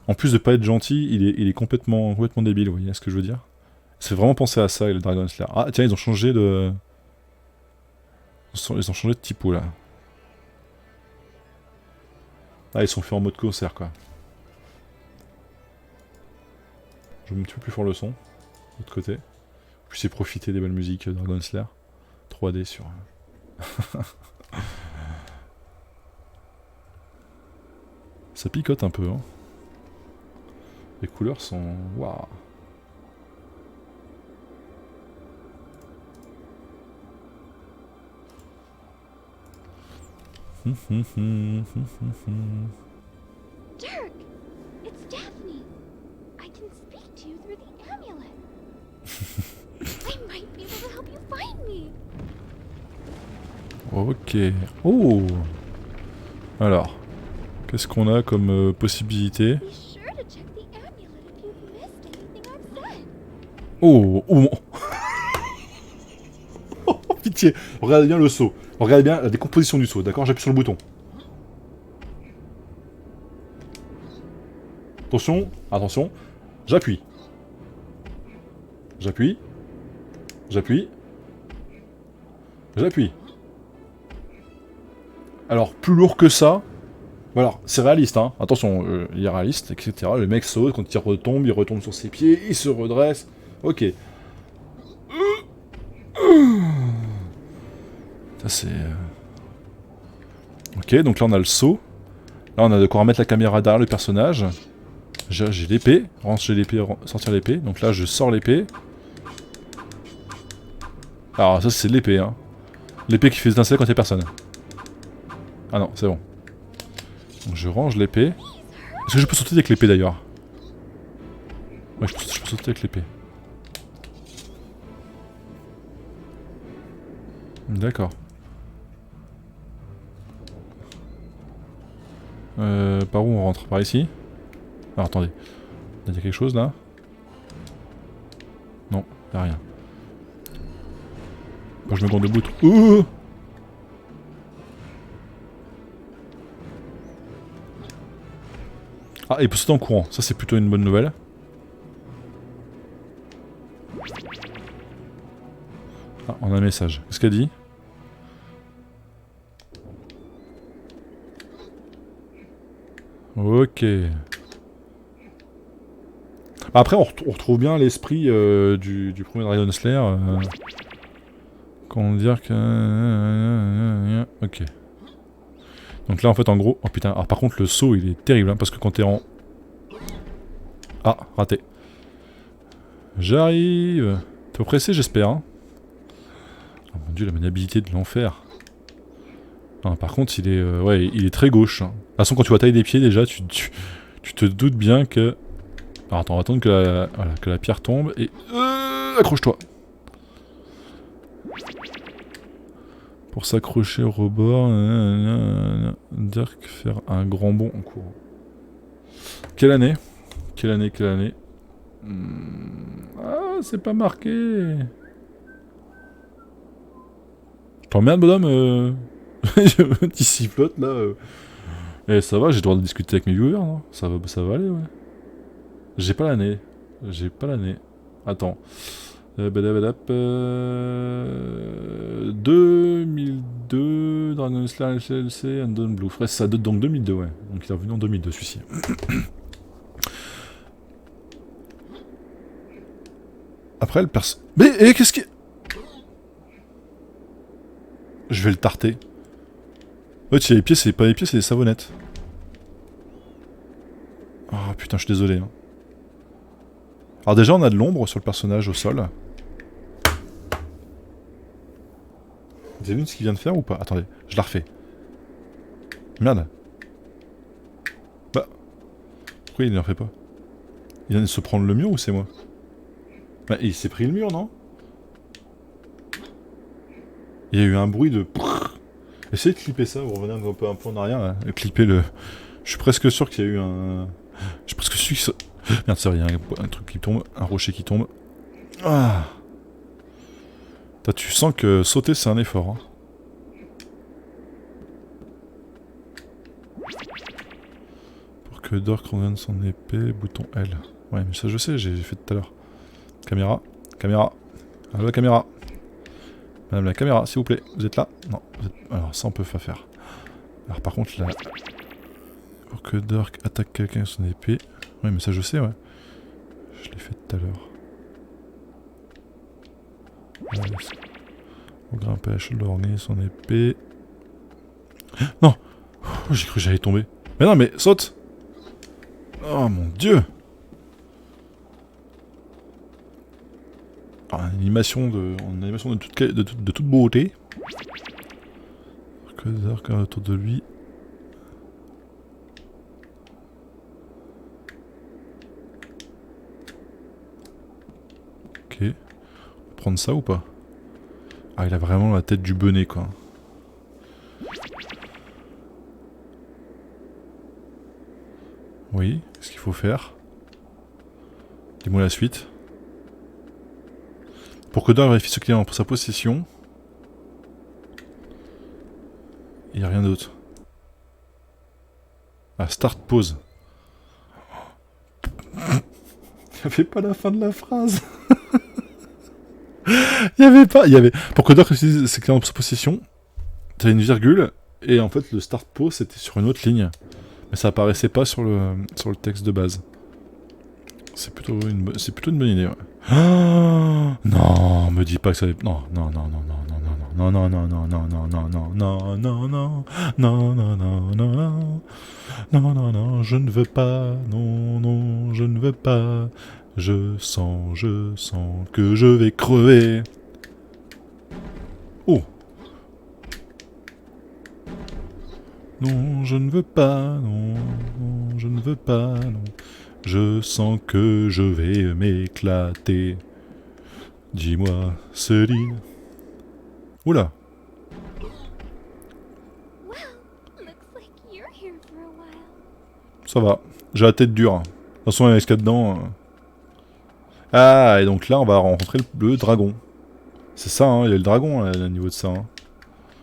En plus de pas être gentil, il est complètement débile, vous voyez ce que je veux dire? Ça fait vraiment penser à ça, le Dragon Slayer. Ah tiens, ils ont changé de. Ils ont changé de typo là. Ah, ils sont faits en mode concert quoi. Je vais un petit peu plus fort le son, de l'autre côté. Vous puissiez profiter des belles musiques Dragon Slayer. 3D sur. Ça picote un peu, hein. Les couleurs sont... Waouh. Dirk! It's Daphne! I can speak to you through the amulet! I might be able to help you find me! Ok. Oh! Alors, qu'est-ce qu'on a comme possibilité? Be sure to check the amulet if you've missed anything I've said. Oh! Oh! Oh, pitié! Regardez bien le saut. Regardez bien la décomposition du saut, d'accord? J'appuie sur le bouton. Attention, attention. J'appuie. J'appuie. J'appuie. J'appuie. Alors, plus lourd que ça. Voilà, c'est réaliste, hein. Attention, il est réaliste, etc. Le mec saute, quand il retombe sur ses pieds, il se redresse. Ok. Ça, c'est... Ok, donc là, on a le saut. Là, on a de quoi remettre la caméra derrière le personnage. J'ai l'épée, ranger l'épée, sortir l'épée. Donc là je sors l'épée. Alors ça c'est l'épée hein. L'épée qui fait étinceler quand il y a personne. Ah non, c'est bon. Donc je range l'épée. Est-ce que je peux sauter avec l'épée d'ailleurs? Ouais, je peux sauter avec l'épée. D'accord. Par où on rentre? Par ici? Alors attendez. Il y a quelque chose là? Non, il n'y a rien. Bon, je me gants debout. Ouh! Ah, il peut sauter en courant. Ça, c'est plutôt une bonne nouvelle. Ah, on a un message. Qu'est-ce qu'elle dit? Ok. Après, on retrouve bien l'esprit du premier Dragon Slayer. Comment dire que... Ok. Donc là, en fait, en gros... Oh putain, alors par contre, le saut, il est terrible, hein, parce que quand t'es en... Ah, raté. J'arrive. T'es pressé, j'espère. Hein. Oh mon dieu, la maniabilité de l'enfer. Ah, par contre, il est, ouais, il est très gauche. Hein. De toute façon, quand tu vois la taille des pieds, déjà, tu te doutes bien que... Alors attends, on va attendre que la pierre tombe et... accroche-toi. Pour s'accrocher au rebord, Dirk faire un grand bond en courant. Quelle année? Quelle année? Ah, c'est pas marqué. Je t'emmerde, bonhomme. Petit sifflote là. Eh, ça va, j'ai le droit de discuter avec mes viewers, non? Ça va aller, ouais. J'ai pas l'année. Attends. 2002, Dragon Slayer LCLC, and Blue. Frère, ça date donc 2002, ouais. Donc il est revenu en 2002, celui-ci. Après, le perso... Mais qu'est-ce qui... Je vais le tarter. Ouais, tu as les pieds, c'est pas les pieds, c'est des savonnettes. Oh putain, je suis désolé. Hein. Alors déjà, on a de l'ombre sur le personnage au sol. Vous avez vu ce qu'il vient de faire ou pas? Attendez, je la refais. Merde. Bah. Pourquoi il ne le refait pas? Il vient de se prendre le mur ou c'est moi? Bah, il s'est pris le mur, non? Il y a eu un bruit de... Essayez de clipper ça, vous revenez un peu en arrière, là. Clipper le... Je suis presque sûr qu'il y a eu un... Je suis presque sûr que ça... Merde, c'est vrai, il y a un truc qui tombe, un rocher qui tombe. Ah. Tu sens que sauter c'est un effort. Hein. Pour que Dirk revienne son épée, bouton L. Ouais, mais ça je sais, j'ai fait tout à l'heure. Caméra. Allô la caméra. Madame la caméra, s'il vous plaît. Vous êtes là? Non. Alors ça on peut pas faire. Alors par contre là... Pour que Dirk attaque quelqu'un avec son épée. Ouais, mais ça je sais, ouais. Je l'ai fait tout à l'heure. On grimpe à l'échelle de l'orgueil, son épée. Non! Oh, j'ai cru que j'allais tomber. Mais non, mais saute! Oh mon dieu! Ah, une animation de toute beauté. Que des arcs autour de lui. Ok. On va prendre ça ou pas? Ah, il a vraiment la tête du bonnet, quoi. Oui, qu'est-ce qu'il faut faire? Dis-moi la suite. Pour que Dirk vérifie ce qu'il a pour sa possession. Il n'y a rien d'autre. Ah, start pause. Il n'y avait pas la fin de la phrase. Il y avait... Pour que Dirk utilise ses clés en sa possession, t'avais une virgule, et en fait le start pause c'était sur une autre ligne. Mais ça apparaissait pas sur le texte de base. C'est plutôt une bonne idée, ouais. Oh non, me dis pas que ça... Non. non, non, non, non, non, non, non, non, non, non, non, non, non, non, non, non, non, non, non, je ne veux pas, non, non, je ne veux pas, je sens que je vais crever. Oh. Non, je ne veux pas, non, non, je ne veux pas, non, je sens que je vais m'éclater. Dis-moi, Céline. Oula. Well, looks like you're here for a while. Ça va. J'ai la tête dure. De toute façon, il y a ce qu'il y a dedans. Ah, et donc là, on va rencontrer le dragon. C'est ça, hein, il y a le dragon là, au niveau de ça. Hein.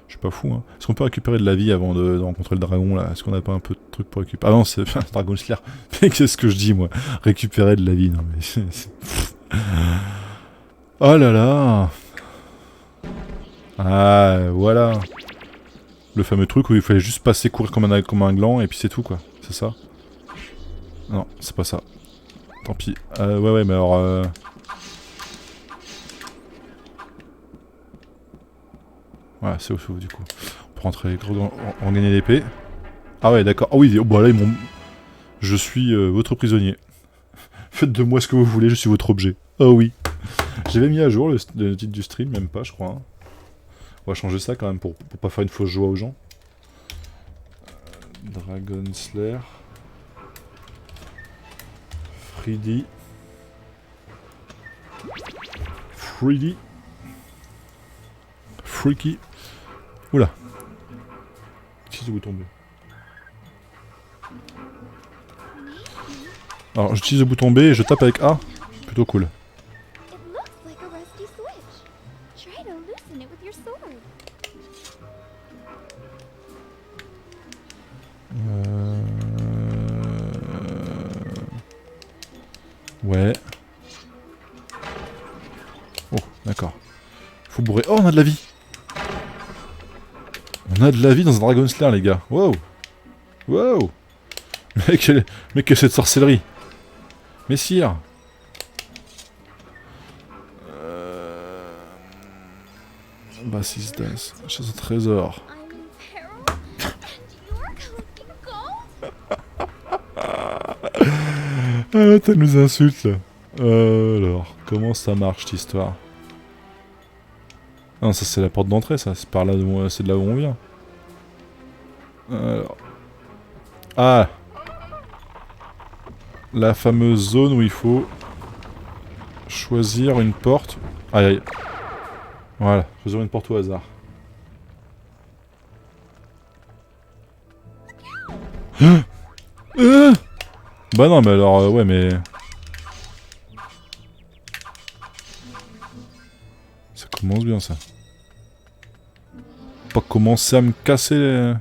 Je suis pas fou. Hein. Est-ce qu'on peut récupérer de la vie avant de rencontrer le dragon là? Est-ce qu'on a pas un peu de trucs pour récupérer? Ah non, c'est Dragon Slayer. Mais qu'est-ce que je dis moi? Récupérer de la vie, non mais... Oh là là. Ah, voilà. Le fameux truc où il fallait juste passer, courir comme un gland, et puis c'est tout, quoi. C'est ça? Non, c'est pas ça. Tant pis. Ouais, mais alors... Voilà, c'est ouf, du coup. On peut rentrer, en gagner l'épée. Ah ouais, d'accord. Ah oui, bon là, ils m'ont... Je suis votre prisonnier. Faites de moi ce que vous voulez, je suis votre objet. Oh oui. J'avais mis à jour le titre du stream, même pas, je crois. Hein. On va changer ça quand même pour pas faire une fausse joie aux gens. Dragon Slayer. Freddy. Freddy. Freaky. Oula. Utilise le bouton B. Alors j'utilise le bouton B et je tape avec A. Plutôt cool. It looks like a rusty switch. Try to loosen it with your sword. Ouais. Oh, d'accord. Faut bourrer. Oh, on a de la vie. On a de la vie dans un Dragon Slayer, les gars. Wow. Wow. Mais qu'est-ce que cette sorcellerie? Messire. Bassiste Dance. Chasse au trésor. I'm in peril, and you're collecting gold. Ah, t'as nous insulte là. Alors, comment ça marche cette histoire? Ah non, ça c'est la porte d'entrée, ça. C'est par là, c'est de là où on vient. Alors. Ah. La fameuse zone où il faut choisir une porte. Aïe aïe. Voilà, choisir une porte au hasard. Bah non, mais alors, ouais, mais... Ça commence bien, ça. Faut pas commencer à me casser les...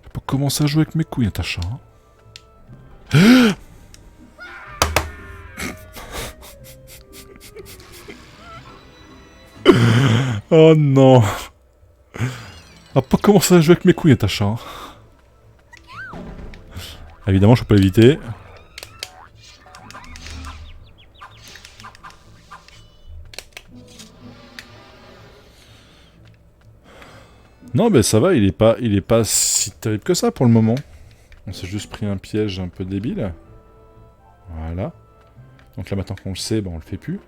Faut pas commencer à jouer avec mes couilles, Natacha. Hein. Oh non. Faut pas commencer à jouer avec mes couilles, Natacha. Hein. Évidemment, je peux pas l'éviter. Non, mais ça va, il est pas si terrible que ça pour le moment. On s'est juste pris un piège un peu débile. Voilà. Donc là, maintenant qu'on le sait, ben, on le fait plus.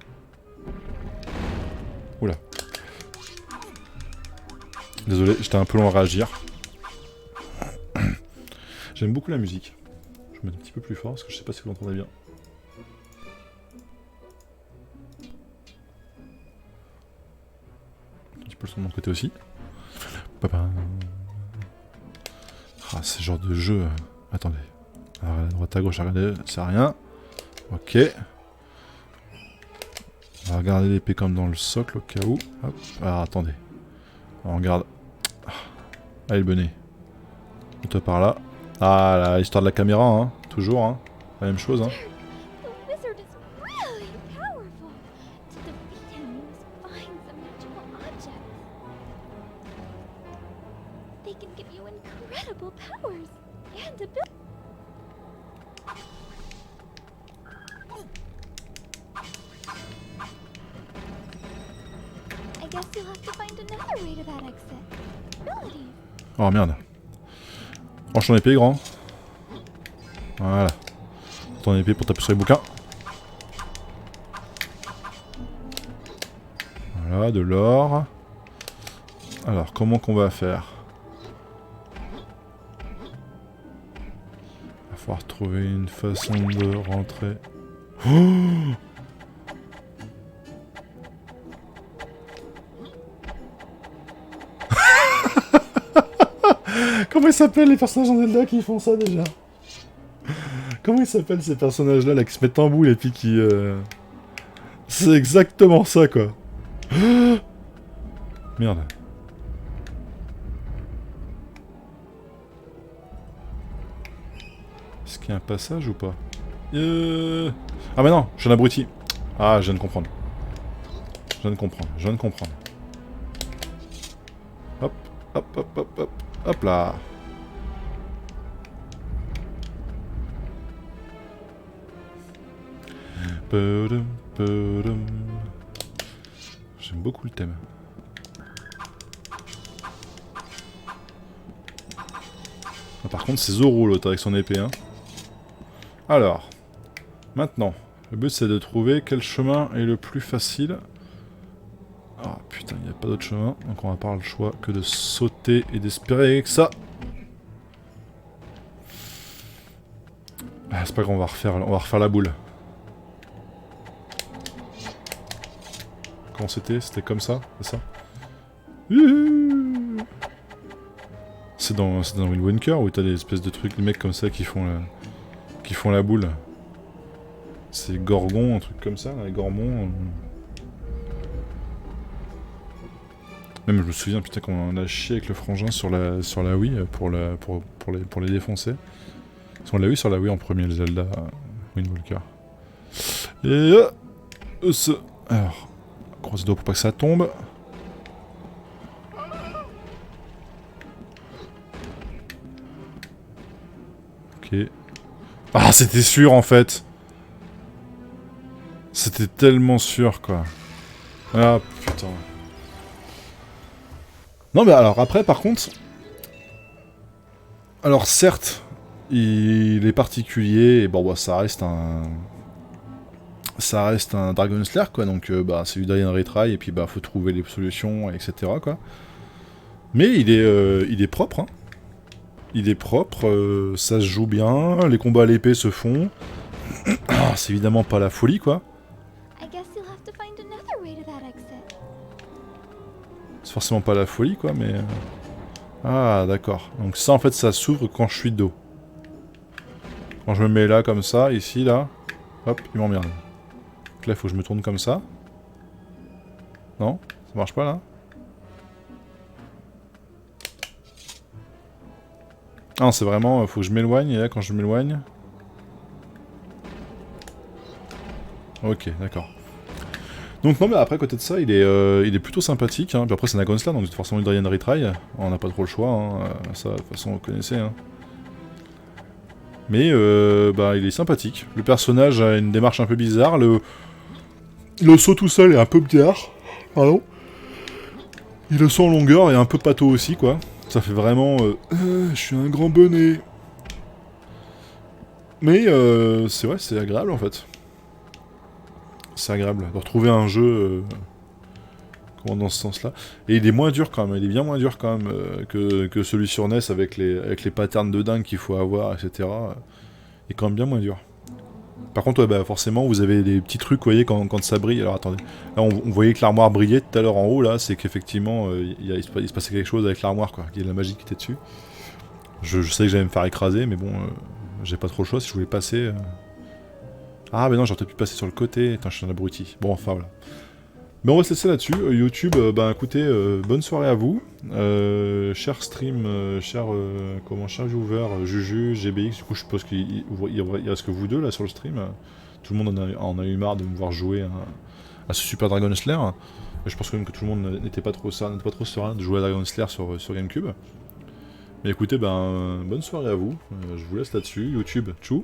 Oula. Désolé, j'étais un peu long à réagir. J'aime beaucoup la musique. Je vais mettre un petit peu plus fort parce que je sais pas si vous l'entendez bien. Un petit peu le son de mon côté aussi. Ah, c'est genre de jeu. Attendez. Alors, à droite à gauche, à regarder, c'est rien. Ok. On va regarder l'épée comme dans le socle au cas où. Hop. Alors attendez. On regarde. Allez le bonnet. Et toi par là. Ah là, l'histoire de la caméra, hein. Toujours, hein. La même chose, hein. The wizard is really powerful. To defeat him, you must find some magical objects. They can give you incredible powers and abilities. guess you'll have to find another way to that exit. Melody. Oh merde. Range ton épée, grand. Voilà. Ton épée pour taper sur les bouquins. Voilà, de l'or. Alors, comment qu'on va faire? Il va falloir trouver une façon de rentrer. Oh! Comment ils s'appellent les personnages en Zelda qui font ça déjà? Comment ils s'appellent ces personnages-là là, qui se mettent en boule et puis qui... C'est exactement ça quoi. Merde. Est-ce qu'il y a un passage ou pas? Ah bah non, je suis un abruti. Ah, je viens de comprendre. Je viens de comprendre, je viens de comprendre. Hop, hop, hop, hop, hop, hop là. J'aime beaucoup le thème. Ah, par contre, c'est Zoro l'autre avec son épée. Hein. Alors, maintenant, le but c'est de trouver quel chemin est le plus facile. Ah putain, il n'y a pas d'autre chemin, donc on va pas le choix que de sauter et d'espérer que ça. Ah, c'est pas grave, on va refaire la boule. Comment c'était? C'était comme ça, c'est ça? C'est dans Wind Waker où t'as des espèces de trucs, des mecs comme ça qui font la boule. C'est Gorgon, un truc comme ça, les Gormons. Même je me souviens putain quand on a chié avec le frangin sur la Wii pour les défoncer. Parce qu'on l'a eu sur la Wii en premier, le Zelda Wind Waker. Et alors, croise les doigts pour pas que ça tombe. Ok. Ah, c'était sûr en fait. C'était tellement sûr quoi. Ah putain. Non mais alors après par contre... Alors certes, il est particulier et bon bah ça reste un... Ça reste un Dragon Slayer quoi, donc bah c'est du die and retry et puis bah faut trouver les solutions etc quoi. Mais il est propre hein. Il est propre, ça se joue bien, les combats à l'épée se font. Ah, c'est évidemment pas la folie quoi. C'est forcément pas la folie quoi, mais... Ah d'accord, donc ça en fait ça s'ouvre quand je suis de dos. Quand je me mets là comme ça, ici là, hop, il m'emmerde. Donc là il faut que je me tourne comme ça. Non? Ça marche pas là? Non, c'est vraiment, faut que je m'éloigne, et là quand je m'éloigne... Ok, d'accord. Donc non mais après à côté de ça, il est plutôt sympathique, hein. Puis après c'est un Dragon Slayer, donc forcément du die and retry, on n'a pas trop le choix, hein. Ça de toute façon vous connaissez. Hein. Mais bah il est sympathique, le personnage a une démarche un peu bizarre, le saut tout seul est un peu bizarre, pardon. Et le saut en longueur est un peu pâteau aussi quoi. Ça fait vraiment... je suis un grand bonnet. Mais c'est vrai, c'est agréable en fait. C'est agréable de retrouver un jeu dans ce sens-là. Et il est moins dur quand même, il est bien moins dur quand même que celui sur NES avec les patterns de dingue qu'il faut avoir, etc. Il est quand même bien moins dur. Par contre, ouais, bah, forcément, vous avez des petits trucs, vous voyez, quand ça brille. Alors attendez, là on voyait que l'armoire brillait tout à l'heure en haut, là, c'est qu'effectivement, il se passait quelque chose avec l'armoire, quoi. Il y a de la magie qui était dessus. Je sais que j'allais me faire écraser, mais bon, j'ai pas trop le choix si je voulais passer... Ah, mais non, j'aurais peut-être pu passer sur le côté. Attends, je suis un abruti. Bon, enfin, voilà. Mais on va se laisser là-dessus. YouTube, bah écoutez, bonne soirée à vous. Cher stream, cher viewer, Juju, GBX, du coup je suppose qu'il reste que vous deux là sur le stream. Tout le monde en a eu marre de me voir jouer à ce Super Dragon Slayer. Je pense quand même que tout le monde n'était pas trop serein de jouer à Dragon Slayer sur GameCube. Mais écoutez, ben bonne soirée à vous. Je vous laisse là-dessus. YouTube, tchou.